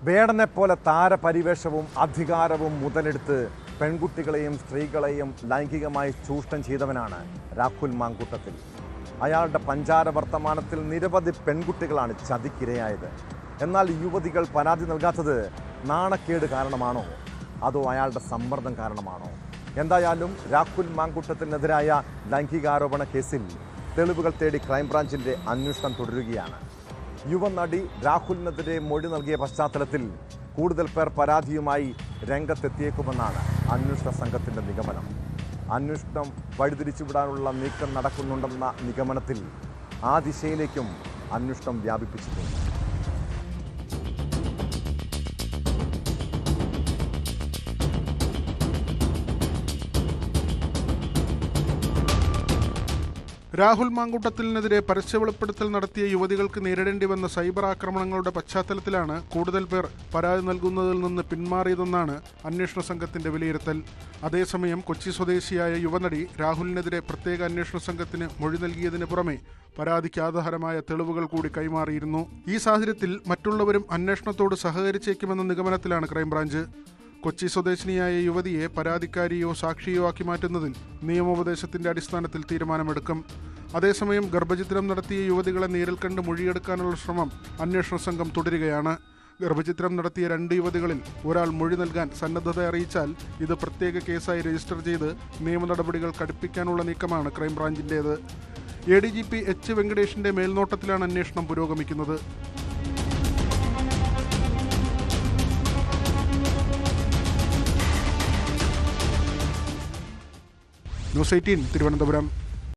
വേടനെപ്പോലെ താരപരിവേഷവും അധികാരവും മുതലെടുത്ത് പെൺകുട്ടികളെയും സ്ത്രീകളെയും ലൈംഗികമായി ചൂഷണം ചെയ്തവനാണ് രാഹുൽ മാങ്കൂട്ടത്തിൽ. അയാളുടെ പഞ്ചാര വർത്തമാനത്തിൽ നിരവധി പെൺകുട്ടികളാണ് ചതിക്കിരയായത്. എന്നാൽ യുവതികൾ പരാതി നൽകാത്തത് നാണക്കേട് കാരണമാണോ അതോ അയാളുടെ സമ്മർദ്ദം കാരണമാണോ? എന്തായാലും രാഹുൽ മാങ്കൂട്ടത്തിനെതിരായ ലൈംഗികാരോപണ കേസിൽ തെളിവുകൾ തേടി ക്രൈംബ്രാഞ്ചിൻ്റെ അന്വേഷണം തുടരുകയാണ്. യുവനടി രാഹുലിനെതിരെ മൊഴി നൽകിയ പശ്ചാത്തലത്തിൽ കൂടുതൽ പേർ പരാതിയുമായി രംഗത്തെത്തിയേക്കുമെന്നാണ് അന്വേഷണ സംഘത്തിൻ്റെ നിഗമനം. അന്വേഷണം വഴിതിരിച്ചുവിടാനുള്ള നീക്കം നടക്കുന്നുണ്ടെന്ന നിഗമനത്തിൽ ആ ദിശയിലേക്കും അന്വേഷണം വ്യാപിപ്പിച്ചിട്ടുണ്ട്. രാഹുൽ മാങ്കൂട്ടത്തിനെതിരെ പരസ്യ വെളിപ്പെടുത്തൽ നടത്തിയ യുവതികൾക്ക് നേരിടേണ്ടി വന്ന സൈബർ ആക്രമണങ്ങളുടെ പശ്ചാത്തലത്തിലാണ് കൂടുതൽ പേർ പരാതി നൽകുന്നതിൽ നിന്ന് പിന്മാറിയതെന്നാണ് അന്വേഷണ സംഘത്തിന്റെ വിലയിരുത്തൽ. അതേസമയം കൊച്ചി സ്വദേശിയായ യുവനടി രാഹുലിനെതിരെ പ്രത്യേക അന്വേഷണ സംഘത്തിന് മൊഴി നൽകിയതിന് പുറമെ പരാതിക്ക് ആധാരമായ തെളിവുകൾ കൂടി കൈമാറിയിരുന്നു. ഈ സാഹചര്യത്തിൽ മറ്റുള്ളവരും അന്വേഷണത്തോട് സഹകരിച്ചേക്കുമെന്ന നിഗമനത്തിലാണ് ക്രൈംബ്രാഞ്ച്. കൊച്ചി സ്വദേശിനിയായ യുവതിയെ പരാതിക്കാരിയോ സാക്ഷിയോ ആക്കി മാറ്റുന്നതിൽ നിയമോപദേശത്തിന്റെ അടിസ്ഥാനത്തിൽ തീരുമാനമെടുക്കും. അതേസമയം ഗർഭചിത്രം നടത്തിയ യുവതികളെ നേരിൽ കണ്ട് മൊഴിയെടുക്കാനുള്ള ശ്രമം അന്വേഷണ സംഘം തുടരുകയാണ്. ഗർഭചിത്രം നടത്തിയ 2 യുവതികളിൽ ഒരാൾ മൊഴി നൽകാൻ സന്നദ്ധത അറിയിച്ചാൽ ഇത് പ്രത്യേക കേസായി രജിസ്റ്റർ ചെയ്ത് നിയമ നടപടികൾ കടുപ്പിക്കാനുള്ള നീക്കമാണ് ക്രൈംബ്രാഞ്ചിൻ്റേത്. ADGP H. വെങ്കടേഷിന്റെ മേൽനോട്ടത്തിലാണ് അന്വേഷണം പുരോഗമിക്കുന്നത്. ന്യൂസ് 18 തിരുവനന്തപുരം.